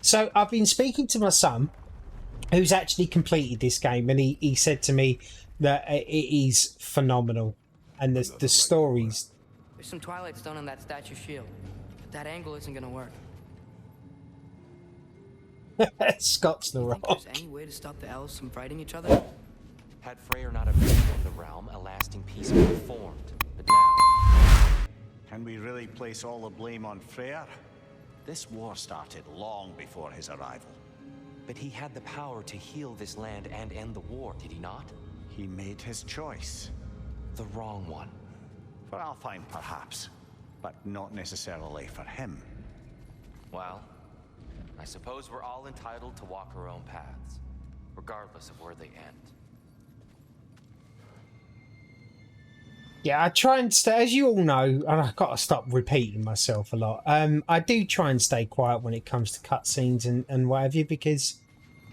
So I've been speaking to my son, who's actually completed this game, and he said to me that it is phenomenal, and the stories. There's some Twilight Stone on that statue shield, but that angle isn't gonna work. Scott's the Do you Rock. think there's any way to stop the elves from fighting each other? Had Freyr not abandoned the realm, a lasting peace would have formed. But now, Can we really place all the blame on Freyr? This war started long before his arrival. but he had the power to heal this land and end the war, did he not? He made his choice. The wrong one. For Alfheim, perhaps, but not necessarily for him. Well, I suppose we're all entitled to walk our own paths, regardless of where they end. Yeah, I try and stay, as you all know, and I've got to stop repeating myself a lot. I do try and stay quiet when it comes to cutscenes and what have you, because,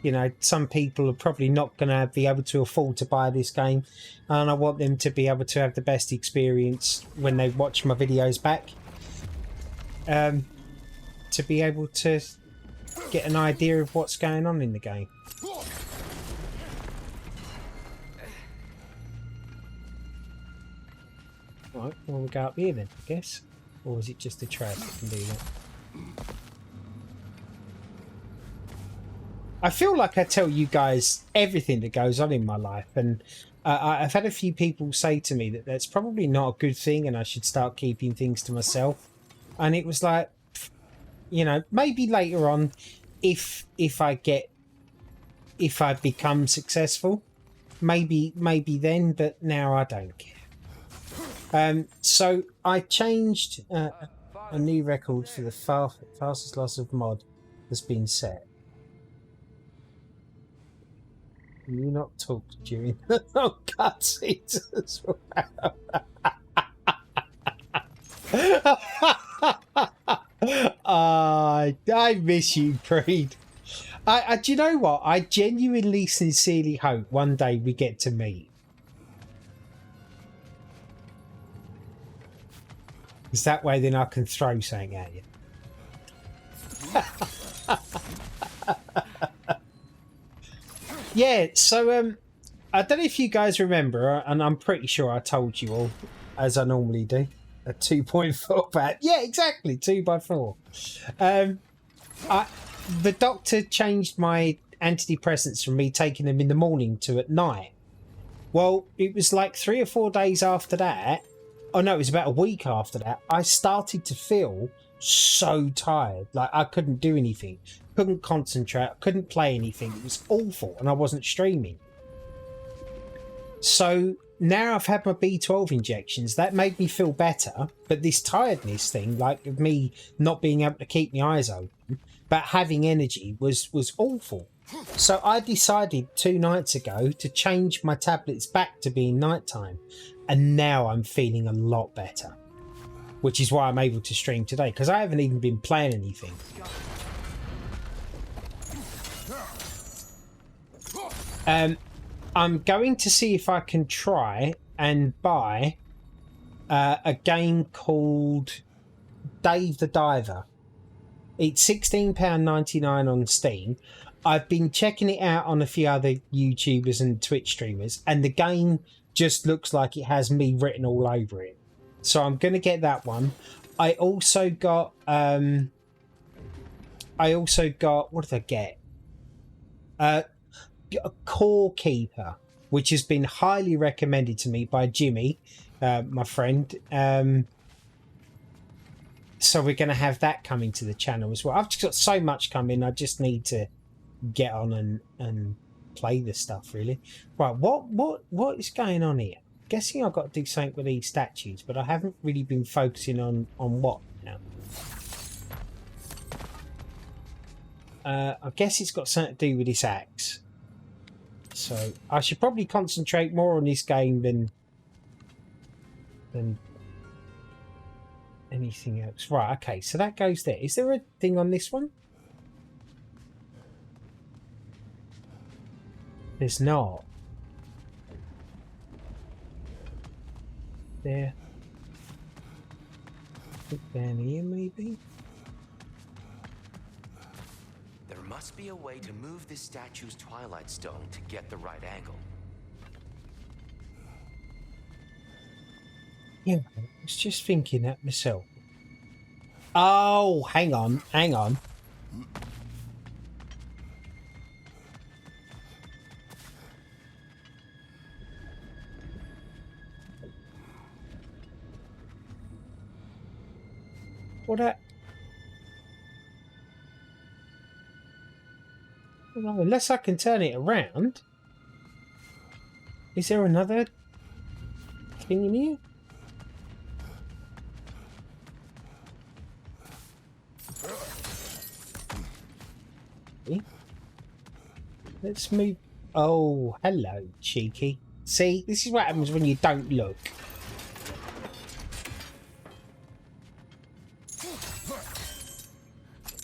you know, some people are probably not going to be able to afford to buy this game, and I want them to be able to have the best experience when they watch my videos back. To be able to get an idea of what's going on in the game. Right, well, we'll go up here then, I guess. Or is it just the trap that can do that? I feel like I tell you guys everything that goes on in my life, and I've had a few people say to me that that's probably not a good thing and I should start keeping things to myself. And it was like, you know, maybe later on, if I become successful, maybe then, but now I don't care. So I changed a new record for the fastest loss of mod has been set. Can you not talk during the cutscenes as well? I miss you, Creed. Do you know what? I genuinely, sincerely hope one day we get to meet. Because that way then I can throw something at you. Yeah, so I don't know if you guys remember, and I'm pretty sure I told you all, as I normally do, a 2.4 bat. Yeah, exactly, 2x4. The doctor changed my antidepressants from me taking them in the morning to at night. Well, it was like 3 or 4 days after that. Oh no, it was about a week after that. I started to feel so tired. Like I couldn't do anything. Couldn't concentrate. Couldn't play anything. It was awful. And I wasn't streaming. So now I've had my B12 injections. That made me feel better. But this tiredness thing, like of me not being able to keep my eyes open, but having energy was awful. So I decided 2 nights ago to change my tablets back to being nighttime. And now I'm feeling a lot better, which is why I'm able to stream today, because I haven't even been playing anything. I'm going to see if I can try and buy a game called Dave the Diver. It's £16.99 on Steam. I've been checking it out on a few other YouTubers and Twitch streamers, and the game just looks like it has me written all over it. So I'm going to get that one. I also got what did I get? A Core Keeper, which has been highly recommended to me by Jimmy, my friend. So we're going to have that coming to the channel as well. I've just got so much coming. I just need to get on and play the stuff, really. Right, what is going on here? I'm guessing I've got to do something with these statues, but I haven't really been focusing on what now. I guess it's got something to do with this axe. So I should probably concentrate more on this game than anything else. Right, okay, so that goes there. Is there a thing on this one? There's not. There. Look down here, maybe. must be a way to move this statue's Twilight Stone to get the right angle. Yeah, I was just thinking that myself. Oh, hang on, hang on. What that? Well, unless I can turn it around. Is there another thing in here? Let's move. Oh, hello, cheeky. See, this is what happens when you don't look.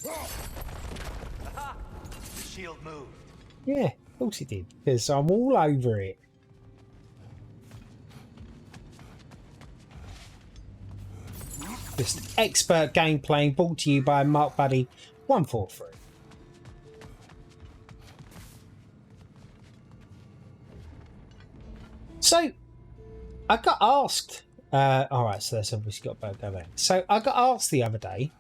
The shield moved. Yeah, of course it did, because I'm all over it. Just expert gameplay brought to you by Mark Buddy 143. So, I got asked. Alright, so that's obviously got to go back. So, I got asked the other day,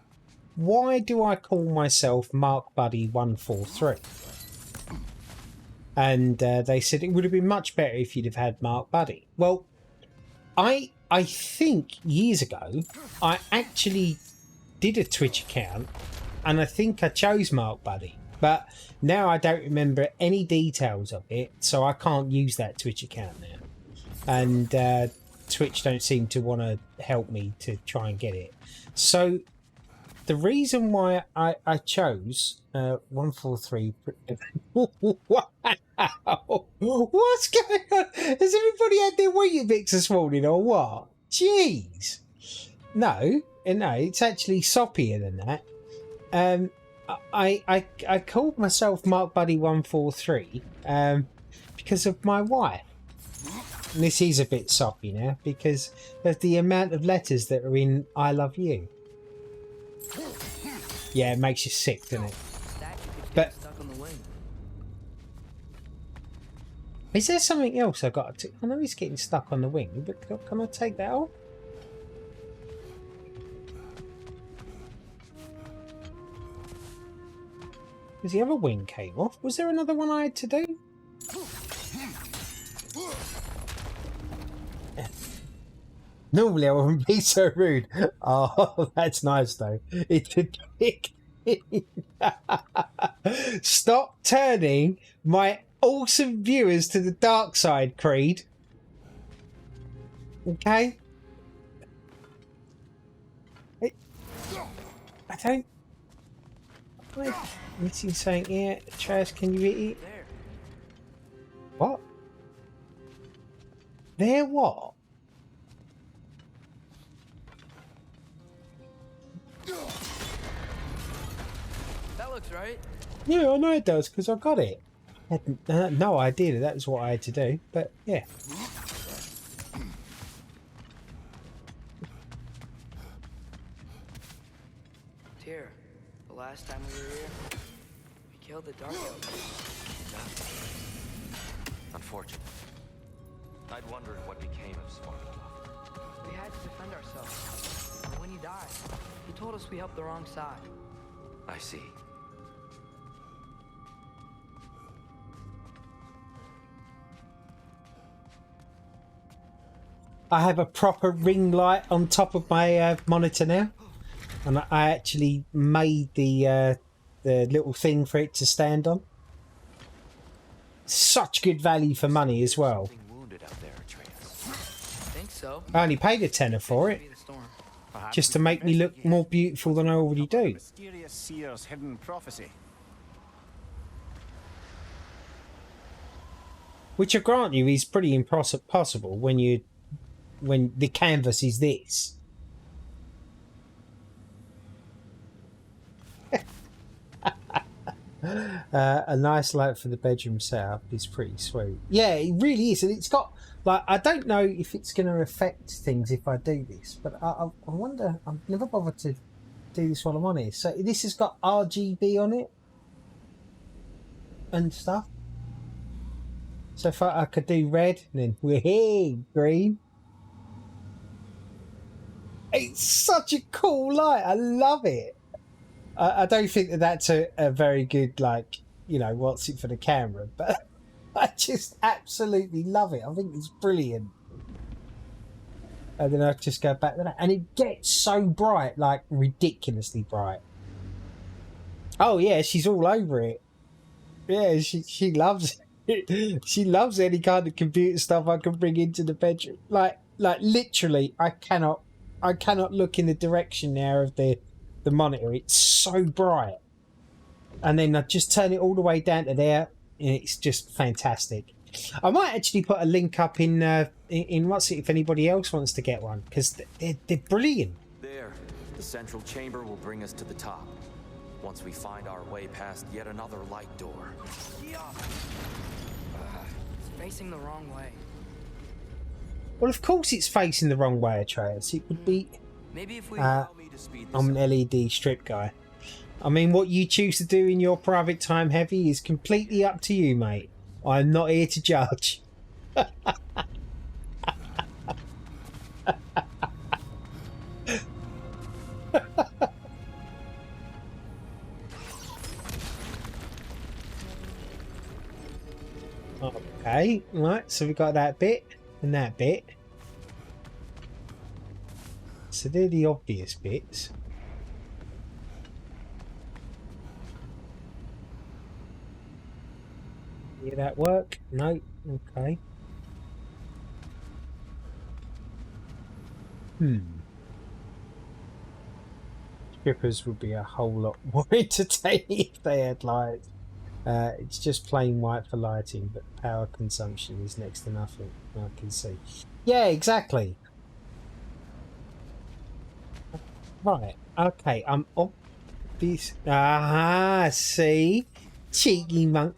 why do I call myself Mark Buddy 143? And they said it would have been much better if you'd have had Mark Buddy. Well, I think years ago, I actually did a Twitch account, and I think I chose Mark Buddy. But now I don't remember any details of it, so I can't use that Twitch account now. And Twitch don't seem to want to help me to try and get it. So the reason why I chose 143... Wow! What's going on? Has everybody had their Weetabix this morning or what? Jeez! No, it's actually soppier than that. I called myself Mark Buddy 143 because of my wife. And this is a bit soppy now because of the amount of letters that are in I love you. Yeah, it makes you sick, doesn't it? But Stuck on the wing. is there something else I got to? I know he's getting stuck on the wing, but can I take that off? Because the other wing came off. Was there another one I had to do? Normally I wouldn't be so rude. Oh, that's nice though. It's a dick. Stop turning my awesome viewers to the dark side, Creed. Okay? I don't... I'm missing something here. Trash, can you eat it? There. What? There what? That looks right. Yeah, I know it does, because I got it. I had no idea that was what I had to do, but yeah. Tyr, the last time we were here, we killed the Dark Elf. Unfortunate. I'd wondered what became of Svartalfheim. We had to defend ourselves. And when he died, he told us we helped the wrong side. I see. I have a proper ring light on top of my monitor now, and I actually made the little thing for it to stand on. Such good value for money as well. Something wounded out there, Atreus. I think so. I only paid a tenner for it, Maybe the storm. just to make me look more beautiful than I already do. Mysterious seer's hidden prophecy. Which I grant you is pretty impossible when the canvas is this. A nice light for the bedroom setup is pretty sweet. Yeah, it really is, and it's got like I don't know if it's going to affect things if I do this, but I wonder. I've never bothered to do this while I'm on here. So this has got RGB on it. and stuff. So if I could do red, and then we're here, green. It's such a cool light. I love it. I don't think that that's a very good, like, you know, what's it for the camera, but I just absolutely love it. I think it's brilliant. And then I just go back to that. And it gets so bright, like ridiculously bright. Oh, yeah, she's all over it. Yeah, she loves it. She loves any kind of computer stuff I can bring into the bedroom. Like literally, I cannot look in the direction now of the monitor. It's so bright. And then I just turn it all the way down to there. And it's just fantastic. I might actually put a link up in what's it if anybody else wants to get one, because they're brilliant. There, the central chamber will bring us to the top. Once we find our way past yet another light door. It's facing the wrong way. Well, of course it's facing the wrong way, Atreus. It would be... Maybe if we Allow me to speed this I'm up. an LED strip guy. I mean, what you choose to do in your private time, Heavy, is completely up to you, mate. I'm not here to judge. Okay, right, so we got that bit and that bit. So they're the obvious bits. Did that work? No. Okay. Strippers would be a whole lot more entertaining if they had lights. It's just plain white for lighting, but power consumption is next to nothing. I can see. Yeah, exactly. Right. Okay. I'm obvious. Ah, see, cheeky monk.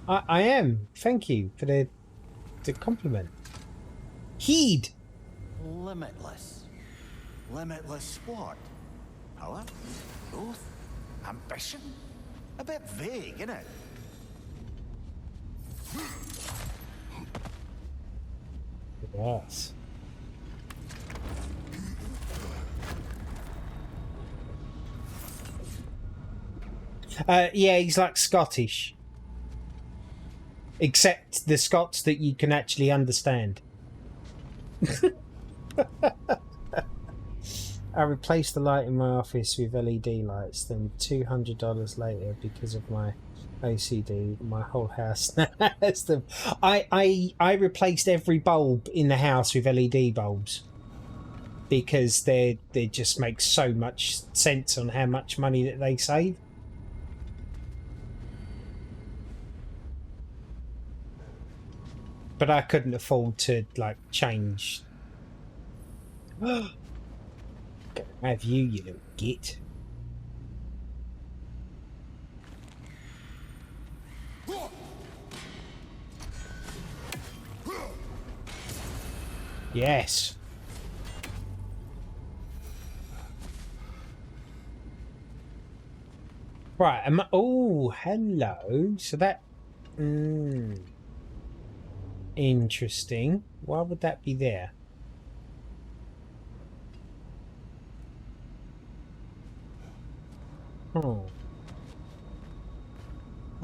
I am. Thank you for the compliment. Heed. Limitless. Limitless what? Power? Growth? Ambition? A bit vague, isn't it? Yes. Yeah, he's like Scottish. Except the Scots that you can actually understand. I replaced the light in my office with LED lights, then $200 later, because of my OCD, my whole house now has them. I replaced every bulb in the house with LED bulbs because they just make so much sense on how much money that they save. But I couldn't afford to, like, change. Have you little git. Yes. Right. Oh, hello. So that... Interesting. Why would that be there? Oh,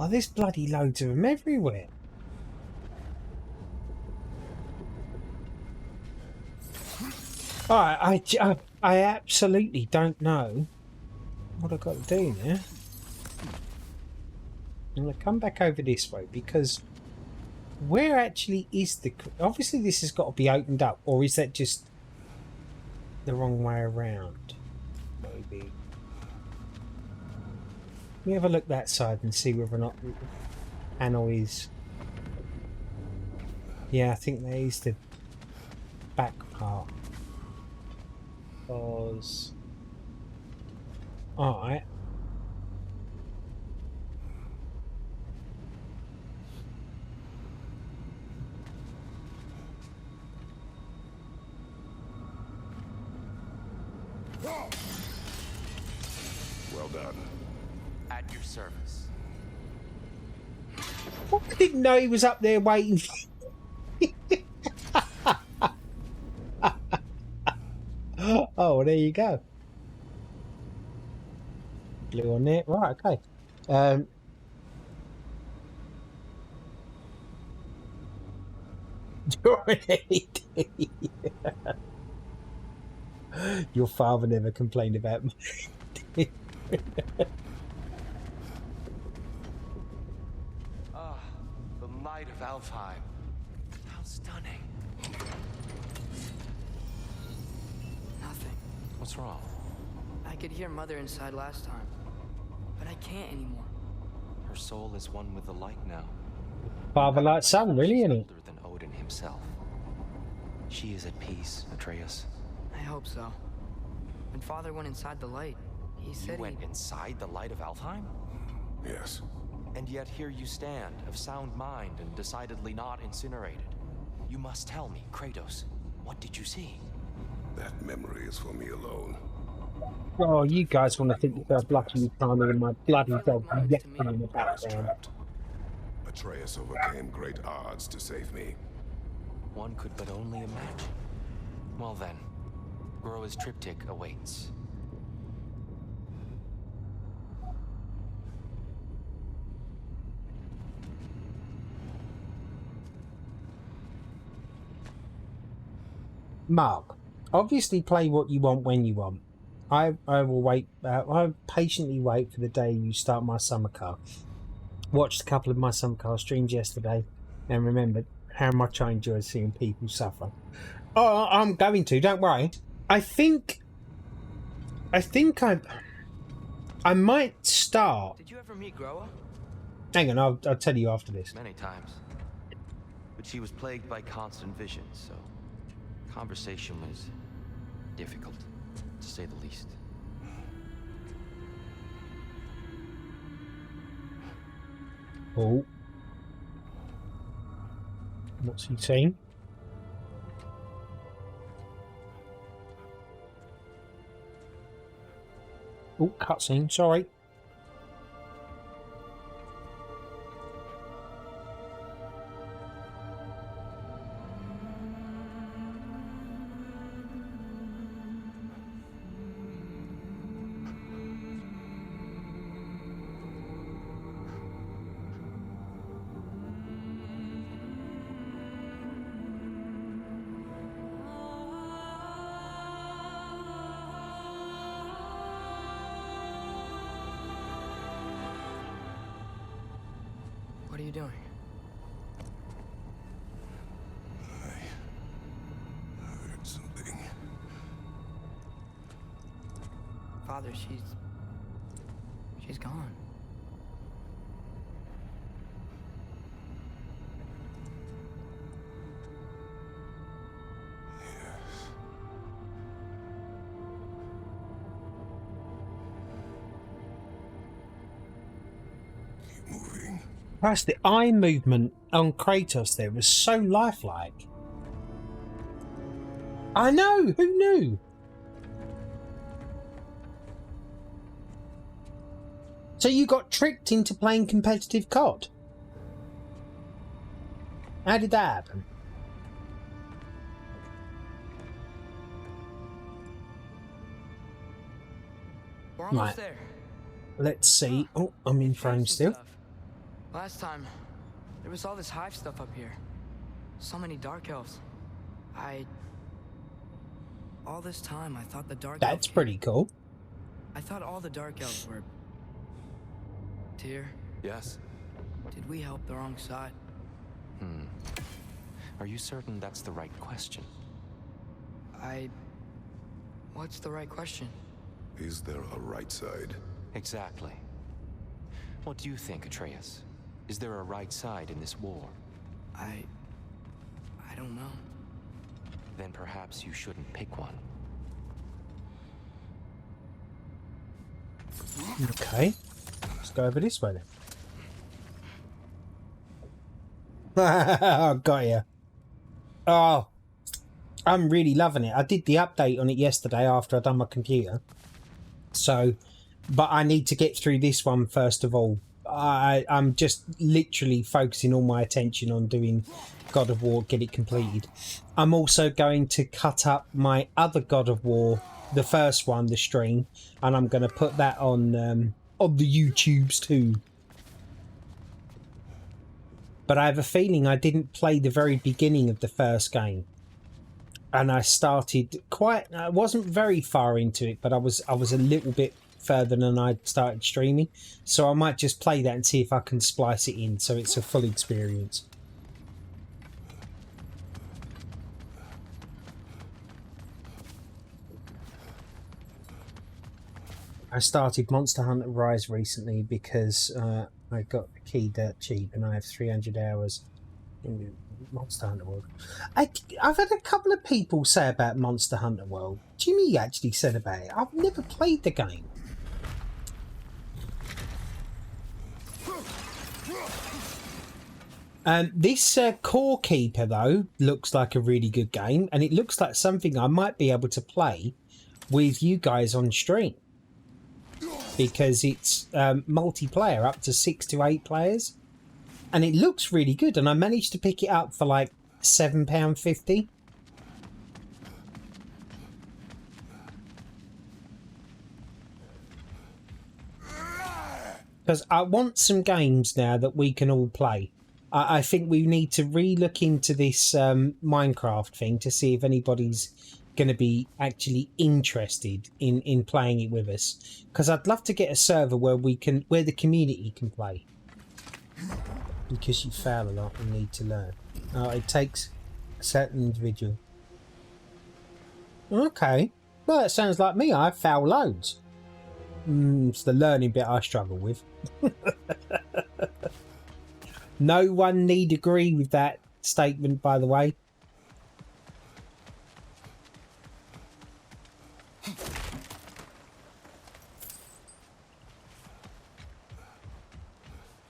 there's bloody loads of them everywhere. Alright, I absolutely don't know what I've got to do now. I'm going to come back over this way because where actually is the... Obviously this has got to be opened up, or is that just the wrong way around? Maybe. Let me have a look that side and see whether or not Anno is... Yeah, I think that is the back part. Because... Alright. Well done. your service. I didn't know he was up there waiting. Oh, there you go. Blue on there. Right, okay. You're an LED. Your father never complained about me. Ah, the light of Alfheim. How stunning. Nothing. What's wrong? I could hear Mother inside last time, but I can't anymore. Her soul is one with the light now. Father like son, really, isn't it? Older than Odin himself. She is at peace, Atreus. I hope so. When Father went inside the light, he said You went inside the light of Alfheim? Yes. And yet here you stand, of sound mind and decidedly not incinerated. You must tell me, Kratos, what did you see? That memory is for me alone. Oh, you guys want to think yourself lucky you can't hear my bloody dog yapping in the I was background. trapped. Atreus overcame great odds to save me. One could but only imagine. Well then, Groa's triptych awaits. Mark, obviously play what you want when you want. I will wait. I patiently wait for the day you start my summer car. Watched a couple of my summer car streams yesterday, and remembered how much I enjoy seeing people suffer. Oh, I'm going to. Don't worry. I think I might start. Did you ever meet Groa? Hang on, I'll tell you after this. Many times. But she was plagued by constant visions, so conversation was difficult, to say the least. Oh, what's he saying? Oh, cutscene. Sorry. What are you doing? I heard something. Father, she's gone. Keep moving. Plus, the eye movement on Kratos there was so lifelike. I know. Who knew? So you got tricked into playing competitive COD? How did that happen? We're almost Right. there. Let's see. Oh, I'm in frame Changed some still. stuff. Last time, there was all this hive stuff up here. So many dark elves. All this time, I thought the dark That's elves... pretty cool. I thought all the dark elves were... Tyr, Yes? did we help the wrong side? Are you certain that's the right question? What's the right question? Is there a right side? Exactly. What do you think, Atreus? Is there a right side in this war? I don't know. Then perhaps you shouldn't pick one. Okay. Let's go over this way then. Got ya. Oh, I'm really loving it. I did the update on it yesterday after I'd done my computer. So but I need to get through this one first of all. I'm just literally focusing all my attention on doing God of War, get it completed. I'm also going to cut up my other God of War, the first one, the stream, and I'm going to put that on the YouTubes too. But I have a feeling I didn't play the very beginning of the first game, and I started I wasn't very far into it, but I was a little bit further than I'd started streaming, so I might just play that and see if I can splice it in so it's a full experience. I started Monster Hunter Rise recently because I got the key dirt cheap and I have 300 hours in Monster Hunter World. I've had a couple of people say about Monster Hunter World. Jimmy actually said about it. I've never played the game. This Core Keeper, though, looks like a really good game, and it looks like something I might be able to play with you guys on stream, because it's multiplayer up to 6 to 8 players, and it looks really good, and I managed to pick it up for like £7.50. Because I want some games now that we can all play. I think we need to re-look into this Minecraft thing to see if anybody's going to be actually interested in playing it with us. Because I'd love to get a server where the community can play. Because you fail a lot and need to learn. It takes a certain individual. Okay. Well, that sounds like me. I fail loads. It's the learning bit I struggle with. No one need agree with that statement, by the way.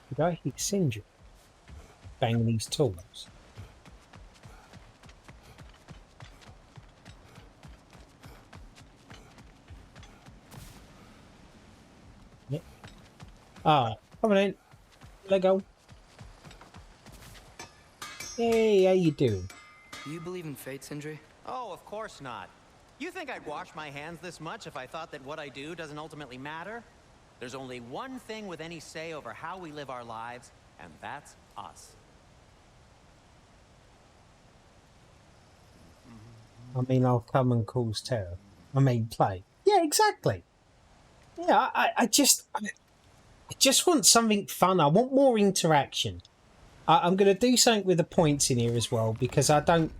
Did I hit Sindri? Bang these tools. Yep. Ah, come on in. Let go. Hey, how you doing? Do you believe in fate, Sindri? Oh, of course not. You think I'd wash my hands this much if I thought that what I do doesn't ultimately matter? There's only one thing with any say over how we live our lives, and that's us. I mean, I'll come and cause terror. I mean, play. Yeah, exactly. Yeah, I just want something fun. I want more interaction. I'm going to do something with the points in here as well, because I don't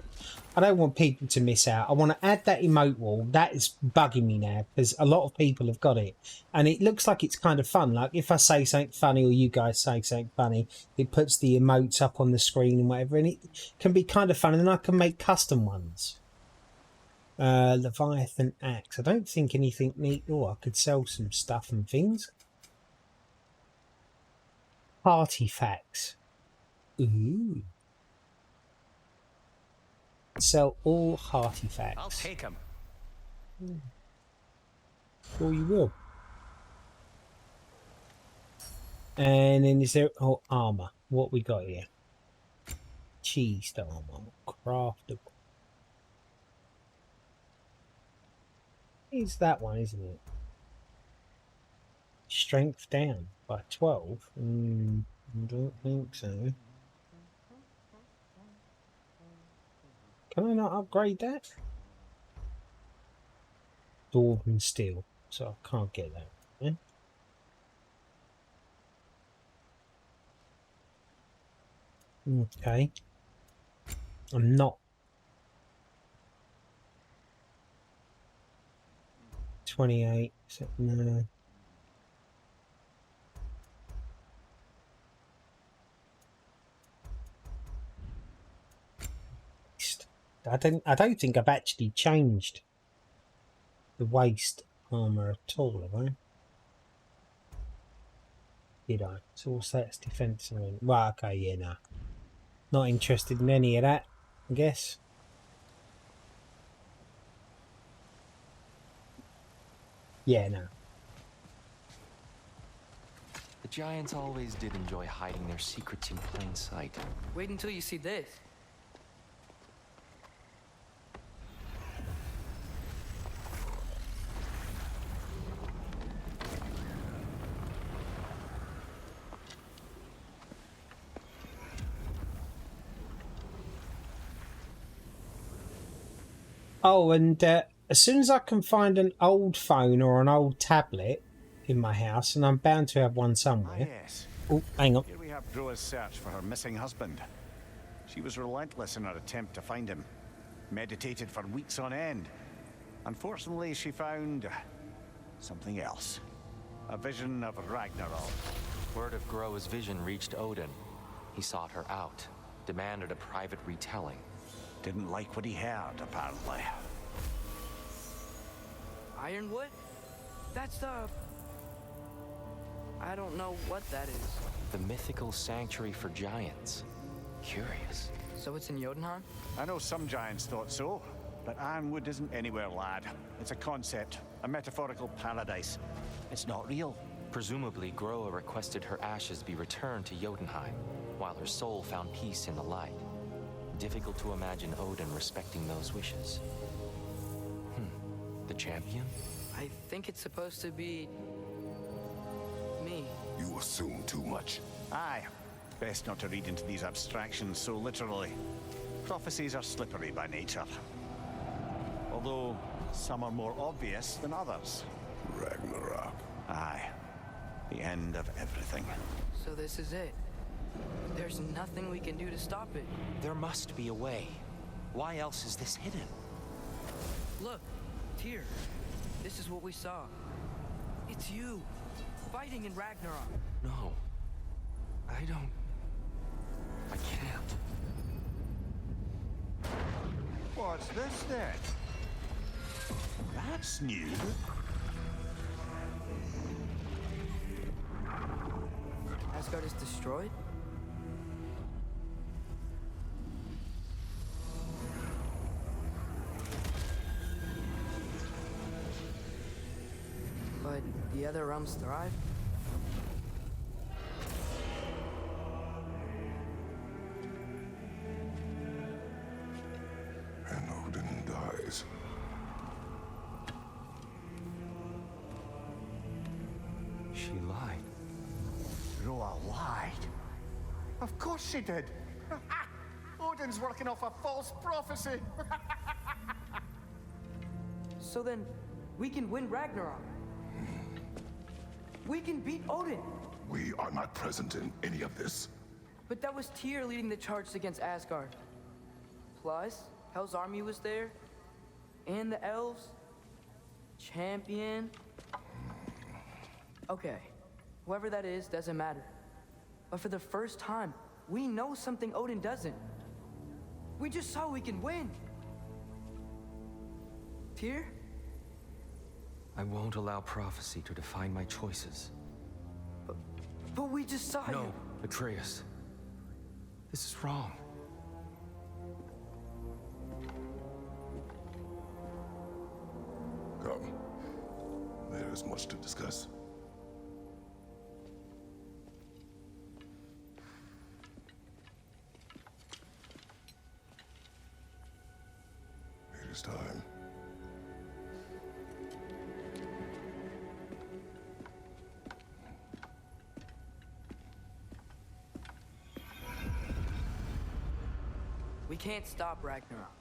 want people to miss out. I want to add that emote wall. That is bugging me now because a lot of people have got it, and it looks like it's kind of fun. Like if I say something funny or you guys say something funny, it puts the emotes up on the screen and whatever, and it can be kind of fun. And then I can make custom ones. Leviathan axe. I don't think anything neat. Oh, I could sell some stuff and things. Artifacts. Ooh. Sell all artifacts. I'll take them. Sure you will. And then is there armor? What we got here? Cheese armor. Craftable. It's that one, isn't it? Strength down by 12. I don't think so. Can I not upgrade that? Dwarven steel, so I can't get that. Yeah? Okay. I'm not. 28. No. I don't think I've actually changed the waist armor at all, have I? Did I? So what's that? It's defense. Well, okay, yeah, no. Not interested in any of that, I guess. Yeah, no. Giants always did enjoy hiding their secrets in plain sight. Wait until you see this. Oh, and as soon as I can find an old phone or an old tablet in my house, and I'm bound to have one Ah, somewhere. yes. Oh, hang on. Here we have Droa's search for her missing husband. She was relentless in her attempt to find him. Meditated for weeks on end. Unfortunately, she found something else. A vision of Ragnarok. Word of Groa's vision reached Odin. He sought her out, demanded a private retelling. Didn't like what he heard, apparently. Ironwood? That's the... I don't know what that is. The mythical sanctuary for giants. Curious. So it's in Jotunheim? I know some giants thought so, but Ironwood isn't anywhere, lad. It's a concept, a metaphorical paradise. It's not real. Presumably, Groa requested her ashes be returned to Jotunheim, while her soul found peace in the light. Difficult to imagine Odin respecting those wishes. The champion? I think it's supposed to be... me. You assume too much. Aye. Best not to read into these abstractions so literally. Prophecies are slippery by nature. Although, some are more obvious than others. Ragnarok. Aye. The end of everything. So this is it. There's nothing we can do to stop it. There must be a way. Why else is this hidden? Look, Tyr. This is what we saw. It's you, fighting in Ragnarok. No. I can't. What's this then? That's new. Asgard is destroyed? But the other realms thrive? And Odin dies. She lied. Roa lied. Of course she did. Odin's working off a false prophecy. So then, we can win Ragnarok. We can beat Odin. We are not present in any of this. But that was Tyr leading the charge against Asgard. Plus, Hell's army was there. And the elves. Champion. Okay, whoever that is doesn't matter. But for the first time, we know something Odin doesn't. We just saw we can win. Tyr? I won't allow prophecy to define my choices. But we just saw No, you. Atreus. This is wrong. Come. There is much to discuss. It is time. We can't stop Ragnarok.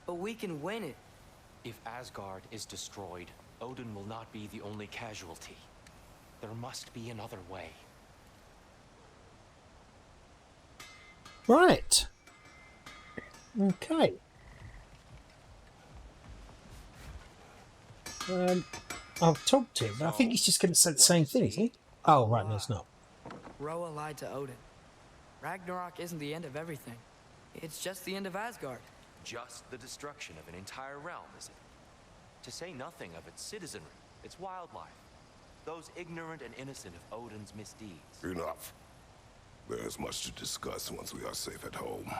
But we can win it. If Asgard is destroyed, Odin will not be the only casualty. There must be another way. Right. Okay. I'll talk to him, but I think he's just going to say the same thing, isn't he? Oh, right, no, it's not. Roa lied to Odin. Ragnarok isn't the end of everything. It's just the end of Asgard. Just the destruction of an entire realm, is it? To say nothing of its citizenry, its wildlife, those ignorant and innocent of Odin's misdeeds. Enough. There is much to discuss once we are safe at home.